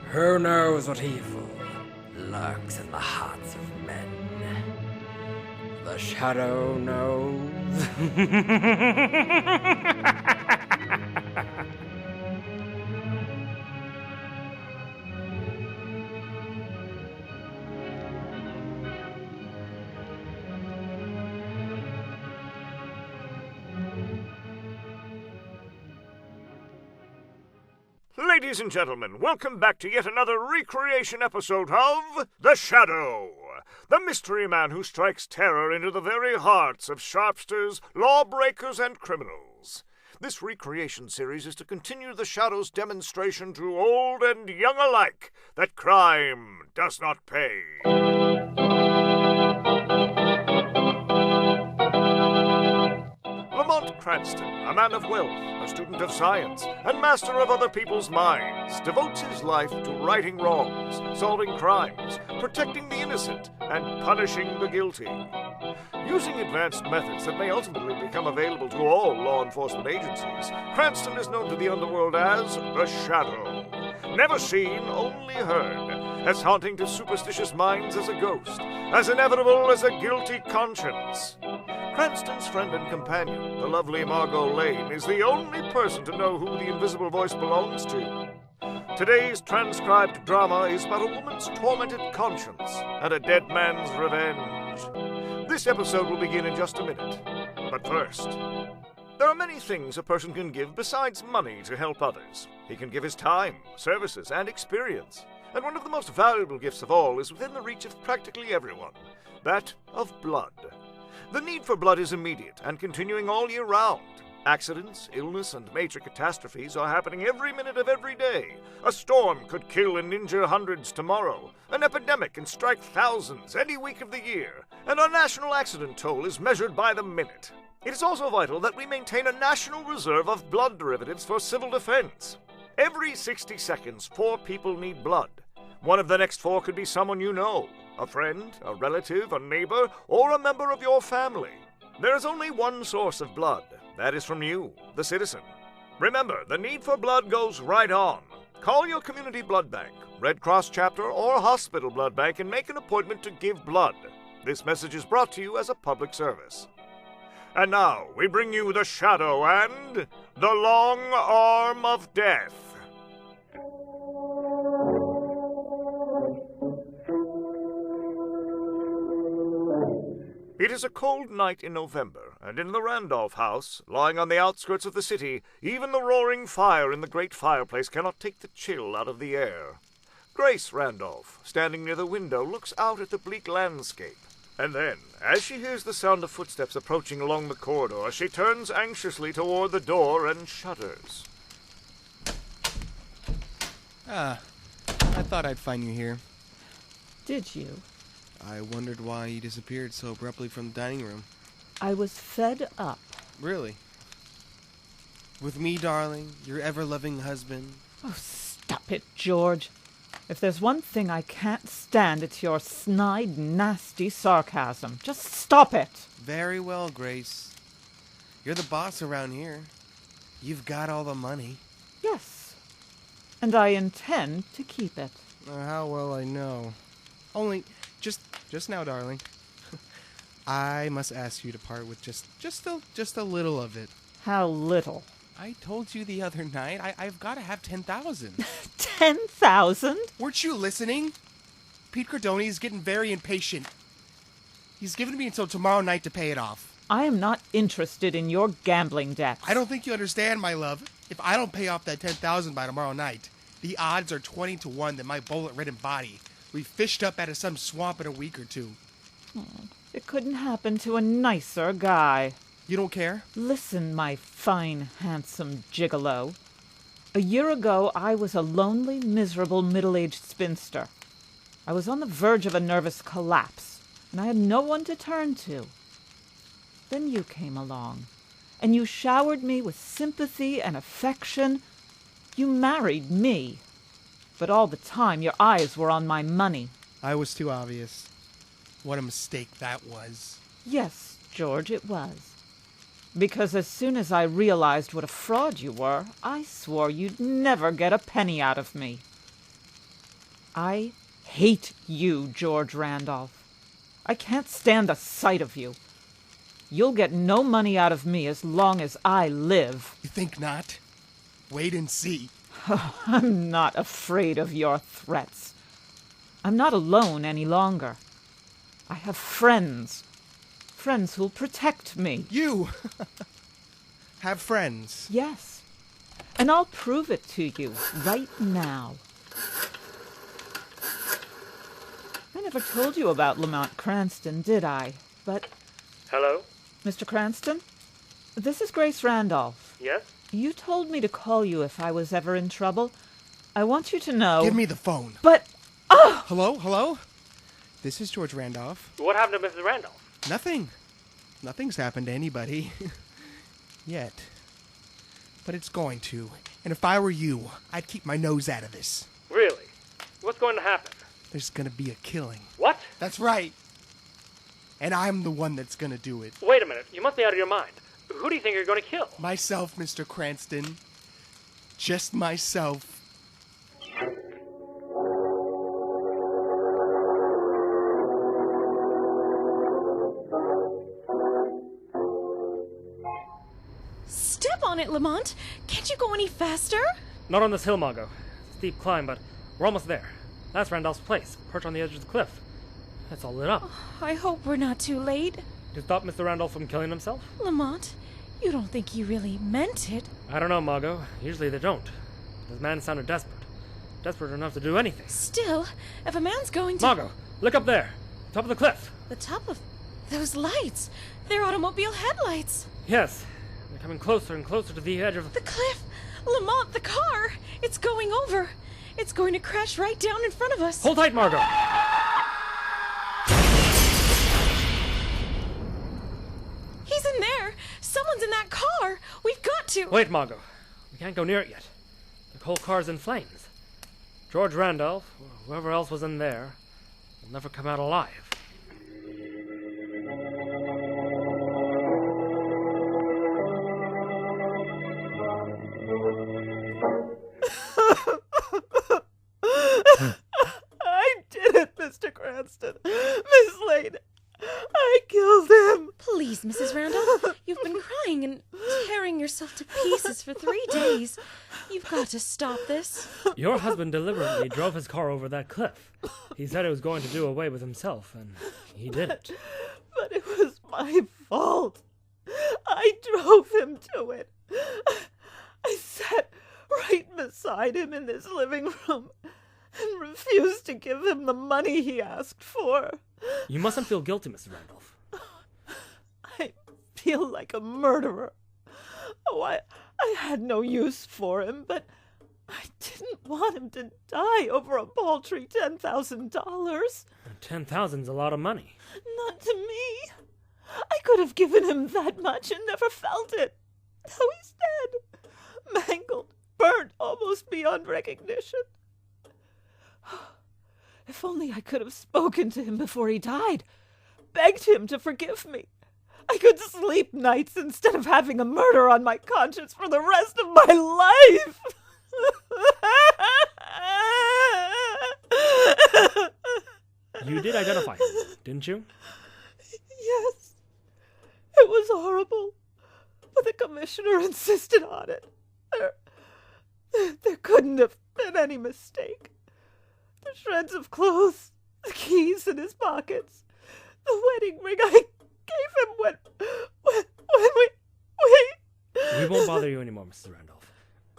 Who knows what evil lurks in the hearts of men? The shadow knows. Ladies and gentlemen, welcome back to yet another recreation episode of The Shadow, the mystery man who strikes terror into the very hearts of sharpsters, lawbreakers, and criminals. This recreation series is to continue the Shadow's demonstration to old and young alike that crime does not pay. Lamont Cranston, a man of wealth, a student of science, and master of other people's minds, devotes his life to righting wrongs, solving crimes, protecting the innocent, and punishing the guilty. Using advanced methods that may ultimately become available to all law enforcement agencies, Cranston is known to the underworld as the Shadow. Never seen, only heard, as haunting to superstitious minds as a ghost, as inevitable as a guilty conscience. Cranston's friend and companion, the lovely Margot Lane, is the only person to know who the invisible voice belongs to. Today's transcribed drama is about a woman's tormented conscience and a dead man's revenge. This episode will begin in just a minute. But first, there are many things a person can give besides money to help others. He can give his time, services, and experience. And one of the most valuable gifts of all is within the reach of practically everyone, that of blood. The need for blood is immediate and continuing all year round. Accidents, illness, and major catastrophes are happening every minute of every day. A storm could kill and injure hundreds tomorrow. An epidemic can strike thousands any week of the year. And our national accident toll is measured by the minute. It is also vital that we maintain a national reserve of blood derivatives for civil defense. Every 60 seconds, 4 people need blood. One of the next 4 could be someone you know. A friend, a relative, a neighbor, or a member of your family. There is only one source of blood. That is from you, the citizen. Remember, the need for blood goes right on. Call your community blood bank, Red Cross chapter, or hospital blood bank and make an appointment to give blood. This message is brought to you as a public service. And now, we bring you The Shadow and The Long Arm of Death. It is a cold night in November, and in the Randolph house, lying on the outskirts of the city, even the roaring fire in the great fireplace cannot take the chill out of the air. Grace Randolph, standing near the window, looks out at the bleak landscape. And then, as she hears the sound of footsteps approaching along the corridor, she turns anxiously toward the door and shudders. I thought I'd find you here. Did you? I wondered why you disappeared so abruptly from the dining room. I was fed up. Really? With me, darling, your ever-loving husband. Oh, stop it, George. If there's one thing I can't stand, it's your snide, nasty sarcasm. Just stop it. Very well, Grace. You're the boss around here. You've got all the money. Yes. And I intend to keep it. How well I know. Only, just now, darling. I must ask you to part with just a little of it. How little? I told you the other night, I've got to have 10,000. 10,000? Weren't you listening? Pete Cardone is getting very impatient. He's given me until tomorrow night to pay it off. I am not interested in your gambling debts. I don't think you understand, my love. If I don't pay off that 10,000 by tomorrow night, the odds are 20-1 that my bullet-ridden body will be fished up out of some swamp in a week or two. It couldn't happen to a nicer guy. You don't care? Listen, my fine, handsome gigolo. A year ago, I was a lonely, miserable, middle-aged spinster. I was on the verge of a nervous collapse, and I had no one to turn to. Then you came along, and you showered me with sympathy and affection. You married me. But all the time, your eyes were on my money. I was too obvious. What a mistake that was. Yes, George, it was. Because as soon as I realized what a fraud you were, I swore you'd never get a penny out of me. I hate you, George Randolph. I can't stand the sight of you. You'll get no money out of me as long as I live. You think not? Wait and see. I'm not afraid of your threats. I'm not alone any longer. I have friends. Friends who'll protect me. You have friends. Yes. And I'll prove it to you right now. I never told you about Lamont Cranston, did I? But... Hello? Mr. Cranston? This is Grace Randolph. Yes? You told me to call you if I was ever in trouble. I want you to know... Give me the phone. But... Oh! Hello? This is George Randolph. What happened to Mrs. Randolph? Nothing. Nothing's happened to anybody. Yet. But it's going to. And if I were you, I'd keep my nose out of this. Really? What's going to happen? There's gonna be a killing. What? That's right. And I'm the one that's gonna do it. Wait a minute. You must be out of your mind. Who do you think you're going to kill? Myself, Mr. Cranston. Just myself. Step on it, Lamont. Can't you go any faster? Not on this hill, Margot. It's a steep climb, but we're almost there. That's Randolph's place, perched on the edge of the cliff. It's all lit up. Oh, I hope we're not too late. To stop Mr. Randolph from killing himself? Lamont, you don't think he really meant it? I don't know, Margot. Usually they don't. This man sounded desperate. Desperate enough to do anything. Still, if a man's going to... Margot, look up there. Top of the cliff. The top of those lights. They're automobile headlights. Yes. They're coming closer and closer to the edge of... The cliff. Lamont, the car. It's going over. It's going to crash right down in front of us. Hold tight, Margot. He's in there. Someone's in that car. We've got to... Wait, Margot. We can't go near it yet. The whole car's in flames. George Randolph, or whoever else was in there, will never come out alive. I did it, Mr. Cranston. Miss Lane, I killed him. Please, Mrs. Randolph, you've been crying and tearing yourself to pieces for 3 days. You've got to stop this. Your husband deliberately drove his car over that cliff. He said he was going to do away with himself, and he didn't. But it was my fault. I drove him to it. I sat right beside him in his living room and refused to give him the money he asked for. You mustn't feel guilty, Mrs. Randolph. I feel like a murderer. Oh, I had no use for him, but I didn't want him to die over a paltry $10,000. $10,000's a lot of money. Not to me. I could have given him that much and never felt it. Now he's dead, mangled, burnt almost beyond recognition. If only I could have spoken to him before he died, begged him to forgive me. I could sleep nights instead of having a murder on my conscience for the rest of my life. You did identify him, didn't you? Yes. It was horrible, but the commissioner insisted on it. There couldn't have been any mistake. The shreds of clothes, the keys in his pockets, the wedding ring I gave him when we... We won't bother you anymore, Mrs. Randolph.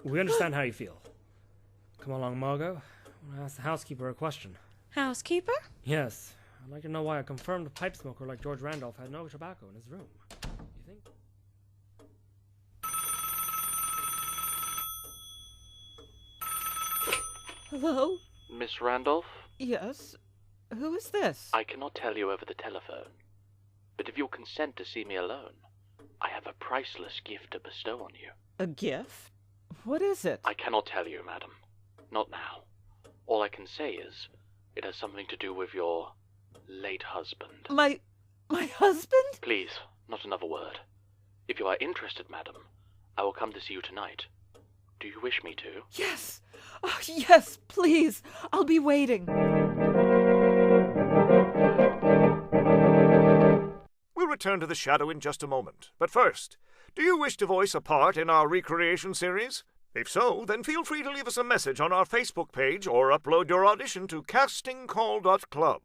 We understand how you feel. Come along, Margot. I want to ask the housekeeper a question. Housekeeper? Yes. I'd like to know why a confirmed pipe smoker like George Randolph had no tobacco in his room. You think? Hello? Miss Randolph? Yes? Who is this? I cannot tell you over the telephone, but if you'll consent to see me alone, I have a priceless gift to bestow on you. A gift? What is it? I cannot tell you, madam. Not now. All I can say is, it has something to do with your late husband. My husband? Please, not another word. If you are interested, madam, I will come to see you tonight. Do you wish me to? Yes! Oh, yes, please! I'll be waiting. We'll return to the shadow in just a moment. But first, do you wish to voice a part in our recreation series? If so, then feel free to leave us a message on our Facebook page or upload your audition to CastingCall.club.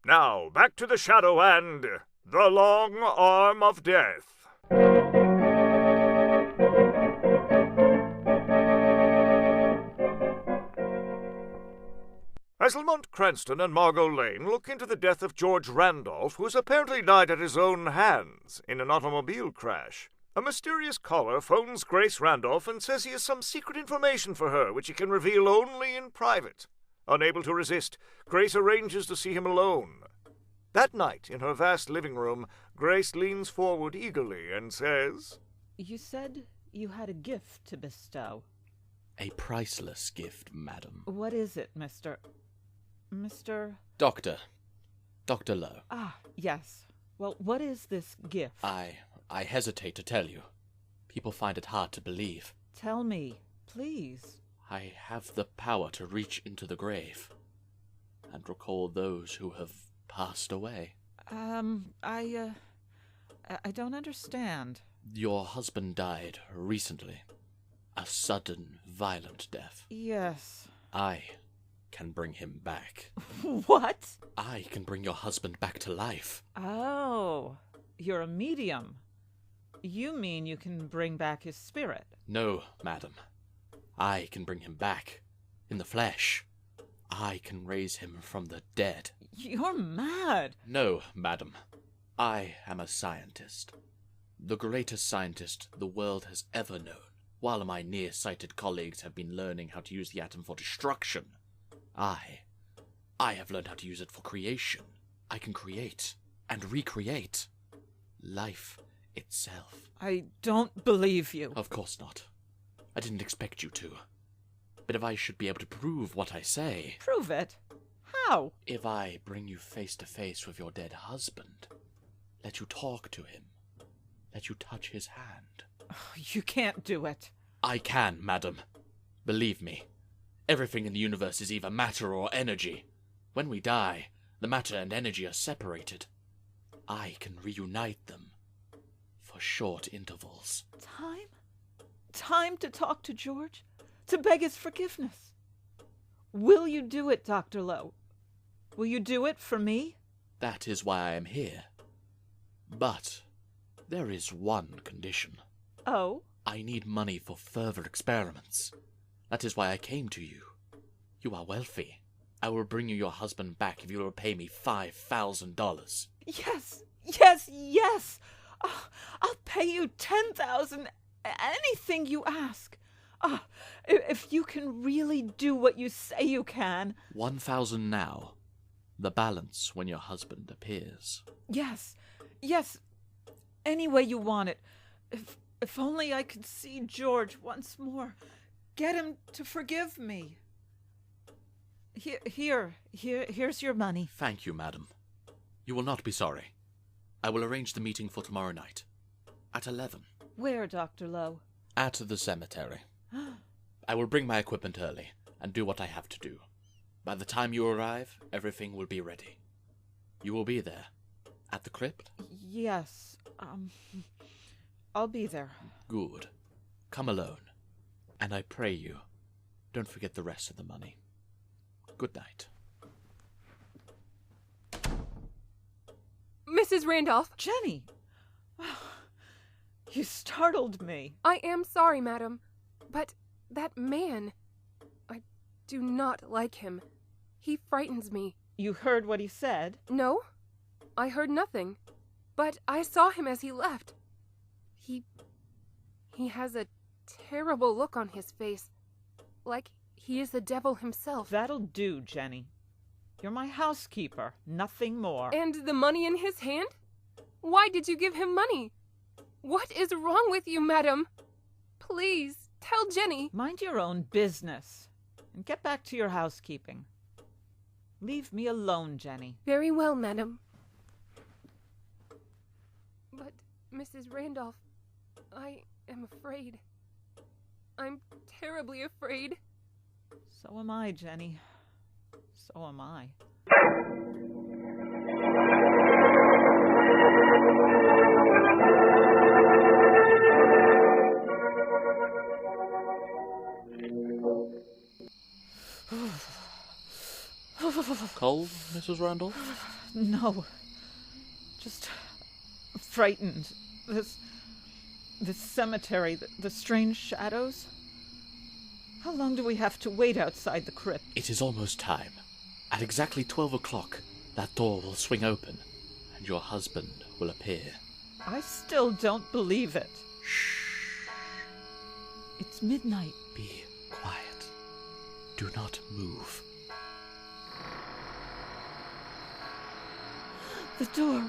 Now, back to the shadow and the long arm of death. As Lamont, Cranston, and Margot Lane look into the death of George Randolph, who has apparently died at his own hands in an automobile crash, a mysterious caller phones Grace Randolph and says he has some secret information for her which he can reveal only in private. Unable to resist, Grace arranges to see him alone. That night, in her vast living room, Grace leans forward eagerly and says, You said you had a gift to bestow. A priceless gift, madam. What is it, Mr. Doctor Lowe. Ah, yes. Well, what is this gift? I hesitate to tell you. People find it hard to believe. Tell me, please. I have the power to reach into the grave and recall those who have passed away. I don't understand. Your husband died recently. A sudden, violent death. Yes. I can bring him back. What? I can bring your husband back to life. Oh, you're a medium. You mean you can bring back his spirit? No, madam. I can bring him back. In the flesh. I can raise him from the dead. You're mad. No, madam. I am a scientist. The greatest scientist the world has ever known. While my near-sighted colleagues have been learning how to use the atom for destruction, I have learned how to use it for creation. I can create and recreate life itself. I don't believe you. Of course not. I didn't expect you to. But if I should be able to prove what I say... Prove it? How? If I bring you face to face with your dead husband, let you talk to him, let you touch his hand... You can't do it. I can, madam. Believe me. Everything in the universe is either matter or energy. When we die, the matter and energy are separated. I can reunite them for short intervals. Time? Time to talk to George? To beg his forgiveness? Will you do it, Dr. Lowe? Will you do it for me? That is why I am here. But there is one condition. Oh? I need money for further experiments. That is why I came to you. You are wealthy. I will bring you your husband back if you will pay me $5,000. Yes, yes, yes! Oh, I'll pay you $10,000, anything you ask. Oh, if you can really do what you say you can. $1,000 now. The balance when your husband appears. Yes, yes, any way you want it. If only I could see George once more. Get him to forgive me. Here's your money. Thank you, madam. You will not be sorry. I will arrange the meeting for tomorrow night. At 11. Where, Dr. Lowe? At the cemetery. I will bring my equipment early and do what I have to do. By the time you arrive, everything will be ready. You will be there. At the crypt? Yes. I'll be there. Good. Come alone. And I pray you, don't forget the rest of the money. Good night. Mrs. Randolph! Jenny! You startled me. I am sorry, madam, but that man... I do not like him. He frightens me. You heard what he said? No, I heard nothing. But I saw him as he left. He has a terrible look on his face, like he is the devil himself. That'll do, Jenny. You're my housekeeper, nothing more. And the money in his hand? Why did you give him money? What is wrong with you, madam? Please, tell Jenny. Mind your own business, and get back to your housekeeping. Leave me alone, Jenny. Very well, madam. But, Mrs. Randolph, I am afraid. I'm terribly afraid. So am I, Jenny. So am I. Cold, Mrs. Randolph? No. Just frightened. This cemetery, the strange shadows. How long do we have to wait outside the crypt? It is almost time. At exactly 12 o'clock, that door will swing open, and your husband will appear. I still don't believe it. Shh. It's midnight. Be quiet. Do not move. The door.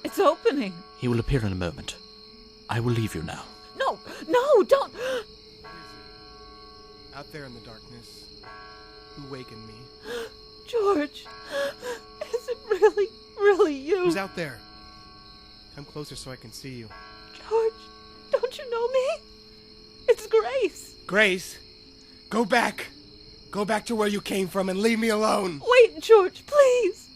It's opening. He will appear in a moment. I will leave you now. No, don't. Out there in the darkness, who wakened me? George, is it really you? Who's out there? Come closer so I can see you. George, don't you know me? It's Grace. Grace, go back. Go back to where you came from and leave me alone. Wait, George, please.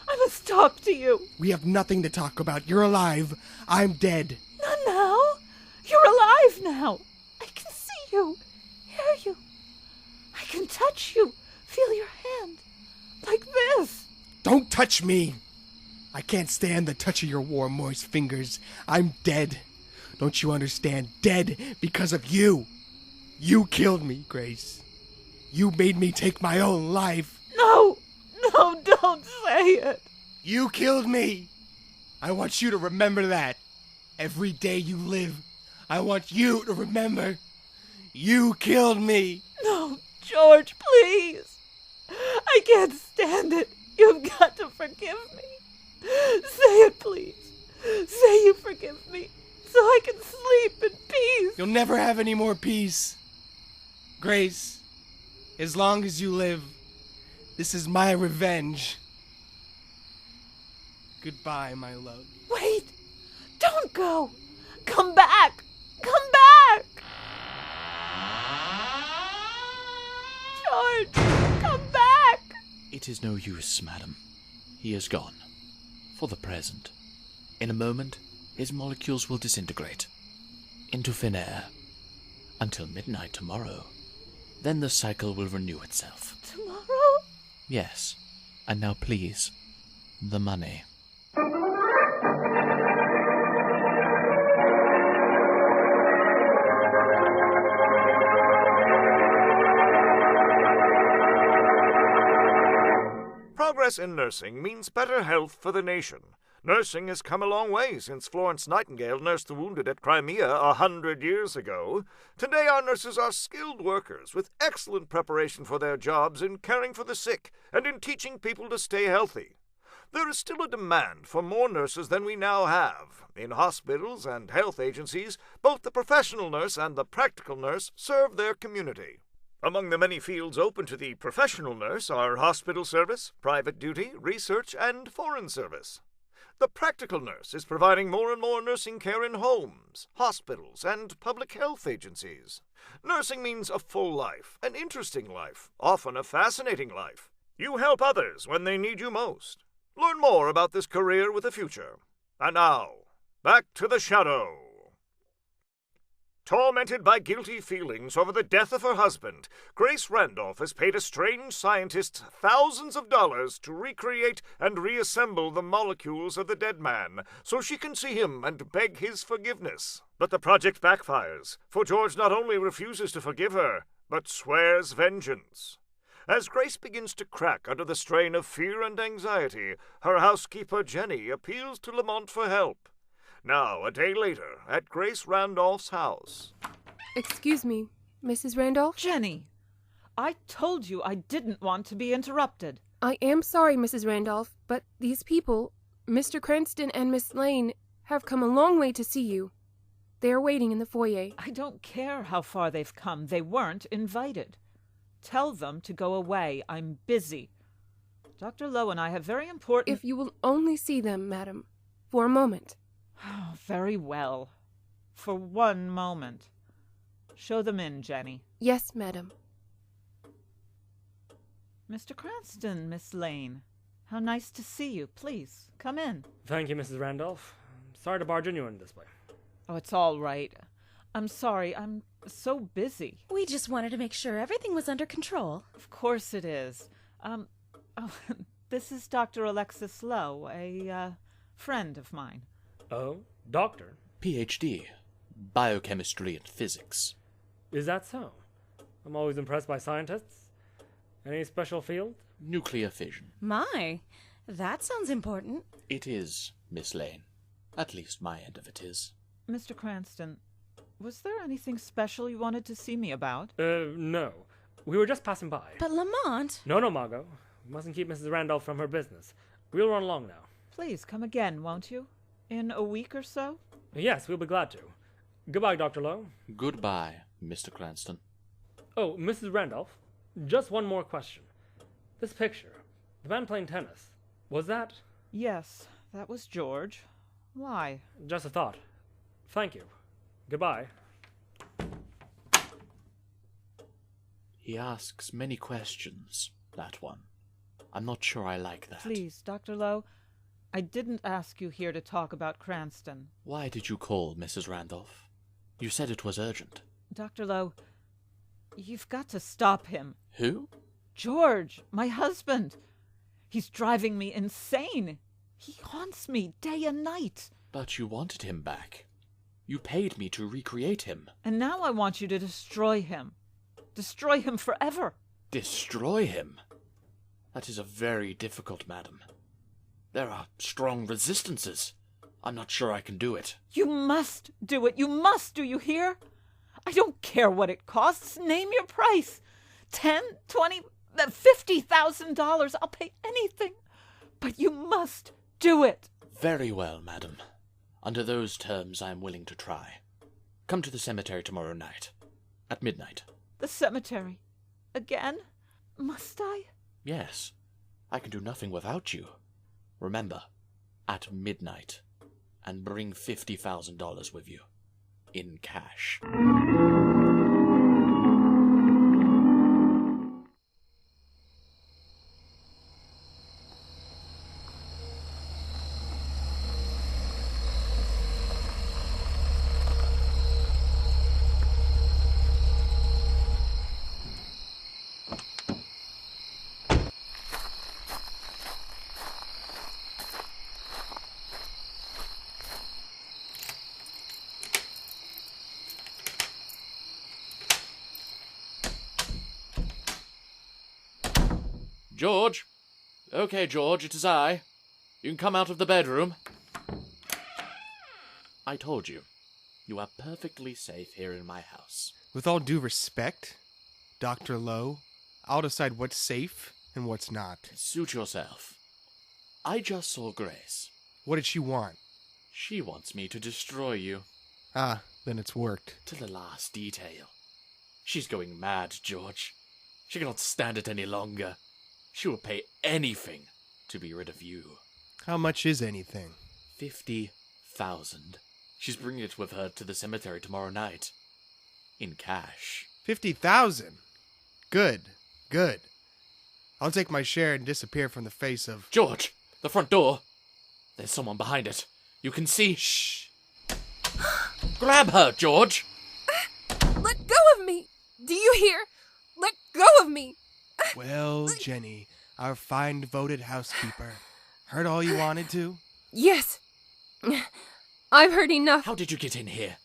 I must talk to you. We have nothing to talk about. You're alive. I'm dead. Not now. You're alive now. I can see you, hear you. I can touch you, feel your hand. Like this. Don't touch me. I can't stand the touch of your warm, moist fingers. I'm dead. Don't you understand? Dead because of you. You killed me, Grace. You made me take my own life. No, don't say it. You killed me. I want you to remember that. Every day you live, I want you to remember. You killed me. No, George, please. I can't stand it. You've got to forgive me. Say it, please. Say you forgive me, so I can sleep in peace. You'll never have any more peace. Grace, as long as you live, this is my revenge. Goodbye, my love. Wait! Don't go! Come back! Come back! George, come back! It is no use, madam. He is gone. For the present. In a moment, his molecules will disintegrate into thin air until midnight tomorrow. Then the cycle will renew itself. Tomorrow? Yes. And now please, the money. Progress in nursing means better health for the nation. Nursing has come a long way since Florence Nightingale nursed the wounded at Crimea 100 years ago. Today our nurses are skilled workers with excellent preparation for their jobs in caring for the sick and in teaching people to stay healthy. There is still a demand for more nurses than we now have. In hospitals and health agencies, both the professional nurse and the practical nurse serve their community. Among the many fields open to the professional nurse are hospital service, private duty, research, and foreign service. The practical nurse is providing more and more nursing care in homes, hospitals, and public health agencies. Nursing means a full life, an interesting life, often a fascinating life. You help others when they need you most. Learn more about this career with a future. And now, back to the shadow. Tormented by guilty feelings over the death of her husband, Grace Randolph has paid a strange scientist thousands of dollars to recreate and reassemble the molecules of the dead man so she can see him and beg his forgiveness. But the project backfires, for George not only refuses to forgive her, but swears vengeance. As Grace begins to crack under the strain of fear and anxiety, her housekeeper Jennie appeals to Lamont for help. Now, a day later, at Grace Randolph's house. Excuse me, Mrs. Randolph? Jenny, I told you I didn't want to be interrupted. I am sorry, Mrs. Randolph, but these people, Mr. Cranston and Miss Lane, have come a long way to see you. They are waiting in the foyer. I don't care how far they've come. They weren't invited. Tell them to go away. I'm busy. Dr. Lowe and I have very important... If you will only see them, madam, for a moment. Oh, very well. for one moment. Show them in, Jenny. Yes, madam. Mr. Cranston, Miss Lane. How nice to see you. Please, come in. Thank you, Mrs. Randolph. Sorry to barge you in this way. Oh, it's all right. I'm sorry. I'm so busy. We just wanted to make sure everything was under control. Of course it is. This is Dr. Alexis Lowe, a friend of mine. Oh, doctor? PhD. Biochemistry and physics. Is that so? I'm always impressed by scientists. Any special field? Nuclear fission. My, that sounds important. It is, Miss Lane. At least my end of it is. Mr. Cranston, was there anything special you wanted to see me about? No. We were just passing by. But Lamont... No, Margot. We mustn't keep Mrs. Randolph from her business. We'll run along now. Please, come again, won't you? In a week or so? Yes, we'll be glad to. Goodbye, Dr. Lowe. Goodbye, Mr. Cranston. Oh, Mrs. Randolph, just one more question. This picture, the man playing tennis, was that? Yes, that was George. Why? Just a thought. Thank you. Goodbye. He asks many questions, that one. I'm not sure I like that. Please, Dr. Lowe, I didn't ask you here to talk about Cranston. Why did you call, Mrs. Randolph? You said it was urgent. Dr. Lowe, you've got to stop him. Who? George, my husband. He's driving me insane. He haunts me day and night. But you wanted him back. You paid me to recreate him. And now I want you to destroy him. Destroy him forever. Destroy him? That is a very difficult, madam. There are strong resistances. I'm not sure I can do it. You must do it. You must, do you hear? I don't care what it costs. Name your price. $10,000, $20,000, $50,000. I'll pay anything. But you must do it. Very well, madam. Under those terms, I am willing to try. Come to the cemetery tomorrow night. At midnight. The cemetery? Again? Must I? Yes. I can do nothing without you. Remember, at midnight. And bring $50,000 with you. In cash. George? Okay, George, it is I. You can come out of the bedroom. I told you. You are perfectly safe here in my house. With all due respect, Dr. Lowe, I'll decide what's safe and what's not. Suit yourself. I just saw Grace. What did she want? She wants me to destroy you. Ah, then it's worked. To the last detail. She's going mad, George. She cannot stand it any longer. She will pay anything to be rid of you. How much is anything? 50,000. She's bringing it with her to the cemetery tomorrow night. In cash. 50,000? Good, good. I'll take my share and disappear from the face of... George! The front door! There's someone behind it. You can see... Shh! Grab her, George! Let go of me! Do you hear? Let go of me! Well, Jenny, our fine devoted housekeeper. Heard all you wanted to? Yes. I've heard enough. How did you get in here?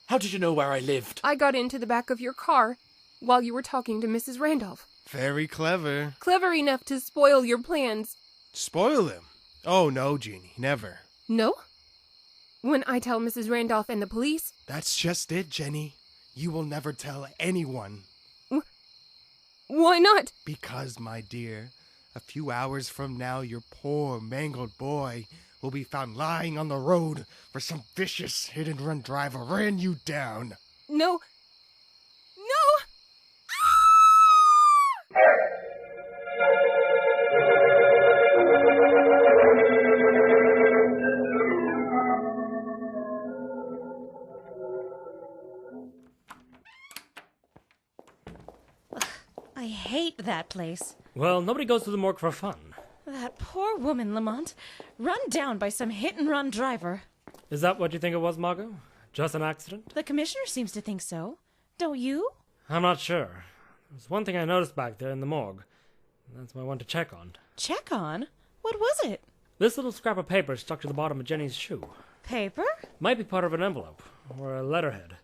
How did you know where I lived? I got into the back of your car while you were talking to Mrs. Randolph. Very clever. Clever enough to spoil your plans. Spoil them? Oh, no, Jeannie, never. No? When I tell Mrs. Randolph and the police? That's just it, Jenny. You will never tell anyone. Why not? Because, my dear, a few hours from now your poor mangled boy will be found lying on the road where some vicious hit-and-run driver ran you down. No. No! I hate that place. Well, nobody goes to the morgue for fun. That poor woman, Lamont, run down by some hit-and-run driver. Is that what you think it was, Margot? Just an accident? The commissioner seems to think so. Don't you? I'm not sure. There's one thing I noticed back there in the morgue. That's what I want to check on. Check on? What was it? This little scrap of paper stuck to the bottom of Jenny's shoe. Paper? Might be part of an envelope, or a letterhead.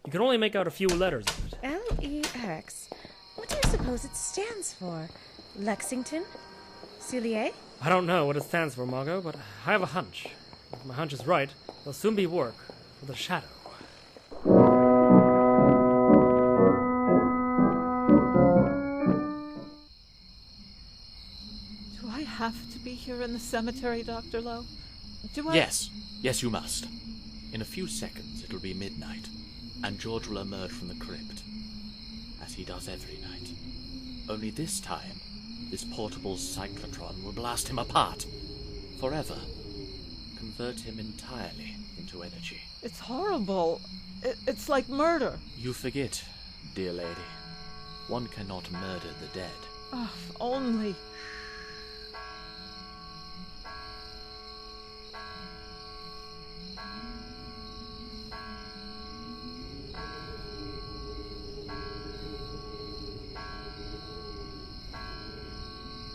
You can only make out a few letters of it. L-E-X. What do you suppose it stands for? Lexington? Soulier? I don't know what it stands for, Margot, but I have a hunch. If my hunch is right, there'll soon be work for the Shadow. Do I have to be here in the cemetery, Dr. Lowe? Do I? Yes, you must. In a few seconds it'll be midnight, and George will emerge from the crypt, as he does every night. Only this time, this portable cyclotron will blast him apart, forever. Convert him entirely into energy. It's horrible. It's like murder. You forget, dear lady. One cannot murder the dead. Oh, if only.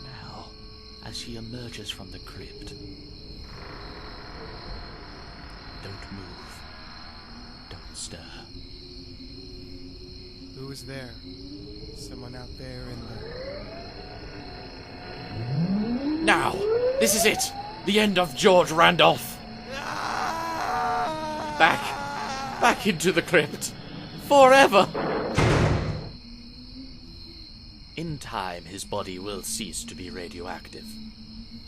Now, as he emerges from the crypt, don't move. Don't stir. Who is there? Someone out there in the... Now! This is it! The end of George Randolph! Back into the crypt! Forever! In time, his body will cease to be radioactive.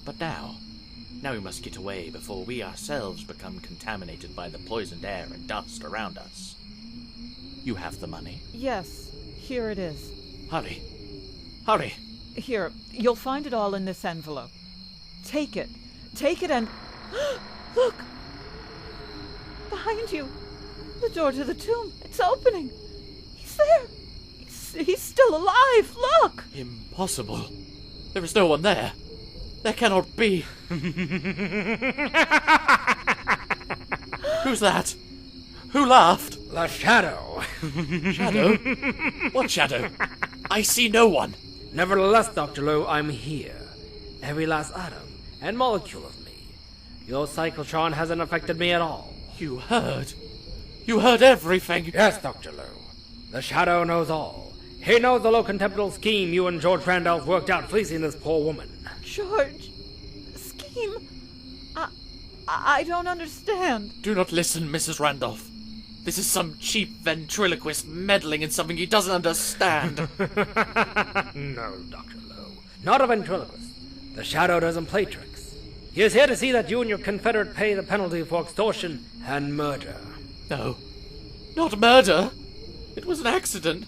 But now we must get away before we ourselves become contaminated by the poisoned air and dust around us. You have the money? Yes, here it is. Hurry! Hurry! Here, you'll find it all in this envelope. Take it. Take it and... Look! Behind you. The door to the tomb. It's opening. He's there. He's still alive. Look! Impossible. There is no one there. There cannot be. Who's that? Who laughed? The Shadow. Shadow? What shadow? I see no one. Nevertheless, Dr. Lowe, I'm here. Every last atom and molecule of me. Your cyclotron hasn't affected me at all. You heard? You heard everything? Yes, Dr. Lowe. The Shadow knows all. He knows the low contemptible scheme you and George Randolph worked out fleecing this poor woman. George, scheme? I don't understand. Do not listen, Mrs. Randolph. This is some cheap ventriloquist meddling in something he doesn't understand. No, Dr. Lowe. Not a ventriloquist. The Shadow doesn't play tricks. He is here to see that you and your confederate pay the penalty for extortion and murder. No. Not murder. It was an accident.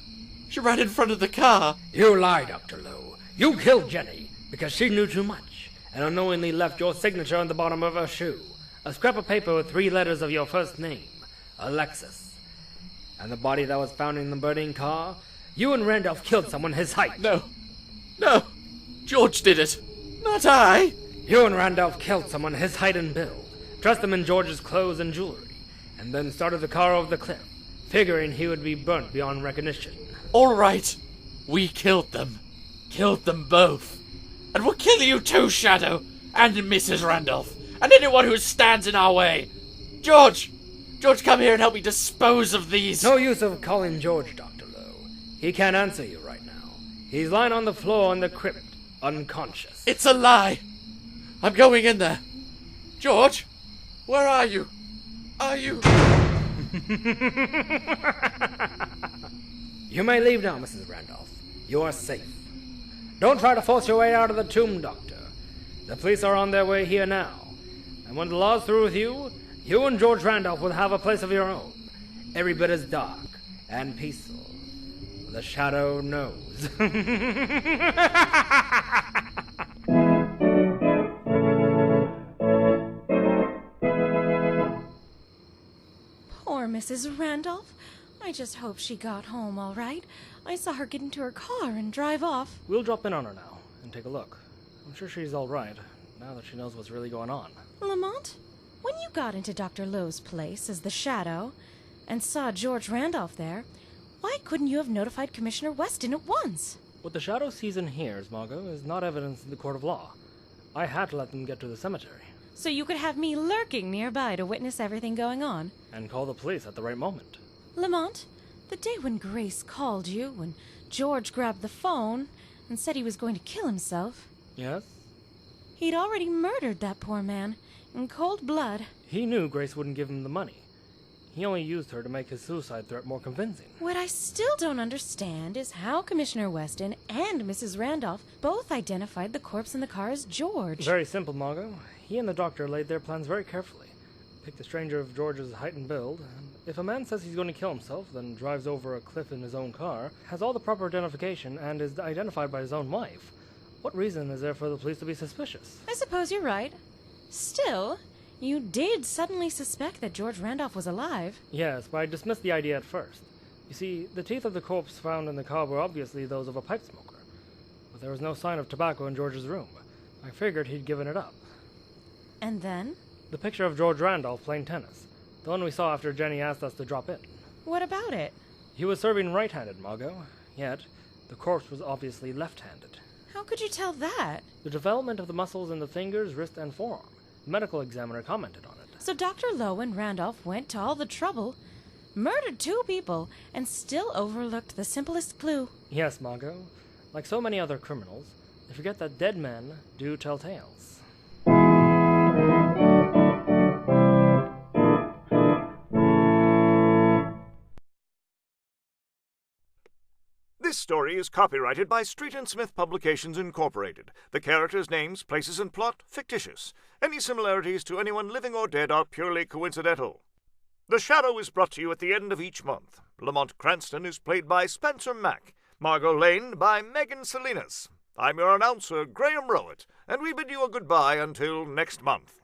She ran in front of the car. You lie, Dr. Lowe. You killed Jenny because she knew too much and unknowingly left your signature on the bottom of her shoe. A scrap of paper with 3 letters of your first name, Alexis. And the body that was found in the burning car? You and Randolph killed someone his height. No. George did it. Not I. You and Randolph killed someone his height and build, dressed them in George's clothes and jewelry, and then started the car over the cliff, figuring he would be burnt beyond recognition. All right. We killed them. Killed them both. And we'll kill you too, Shadow. And Mrs. Randolph. And anyone who stands in our way. George! George, come here and help me dispose of these. No use of calling George, Dr. Lowe. He can't answer you right now. He's lying on the floor in the crypt, unconscious. It's a lie. I'm going in there. George, where are you? Are you... You may leave now, Mrs. Randolph. You are safe. Don't try to force your way out of the tomb, Doctor. The police are on their way here now. And when the law's through with you, you and George Randolph will have a place of your own. Every bit as dark and peaceful. The Shadow knows. Poor Mrs. Randolph. I I just hope she got home all right. I saw her get into her car and drive off. We'll drop in on her now and take a look. I'm sure she's all right, now that she knows what's really going on. Lamont, when you got into Dr. Lowe's place as the Shadow and saw George Randolph there, why couldn't you have notified Commissioner Weston at once? What the Shadow sees and hears, Margot, is not evidence in the court of law. I had to let them get to the cemetery. So you could have me lurking nearby to witness everything going on? And call the police at the right moment. Lamont, the day when Grace called you, when George grabbed the phone and said he was going to kill himself, Yes? he'd already murdered that poor man in cold blood. He knew Grace wouldn't give him the money. He only used her to make his suicide threat more convincing. What I still don't understand is how Commissioner Weston and Mrs. Randolph both identified the corpse in the car as George. Very simple, Margot. He and the doctor laid their plans very carefully. Picked a stranger of George's height and build, and if a man says he's going to kill himself, then drives over a cliff in his own car, has all the proper identification, and is identified by his own wife, what reason is there for the police to be suspicious? I suppose you're right. Still, you did suddenly suspect that George Randolph was alive. Yes, but I dismissed the idea at first. You see, the teeth of the corpse found in the car were obviously those of a pipe smoker, but there was no sign of tobacco in George's room. I figured he'd given it up. And then? The picture of George Randolph playing tennis, the one we saw after Jennie asked us to drop in. What about it? He was serving right-handed, Margot, yet the corpse was obviously left-handed. How could you tell that? The development of the muscles in the fingers, wrist, and forearm. The medical examiner commented on it. So Dr. Lowe and Randolph went to all the trouble, murdered 2 people, and still overlooked the simplest clue. Yes, Margot. Like so many other criminals, they forget that dead men do tell tales. This story is copyrighted by Street and Smith Publications Incorporated. The characters' names, places, and plot fictitious. Any similarities to anyone living or dead are purely coincidental. The Shadow is brought to you at the end of each month. Lamont Cranston is played by Spencer Mack. Margot Lane by Megan Salinas. I'm your announcer, Graham Rowat, and we bid you a goodbye until next month.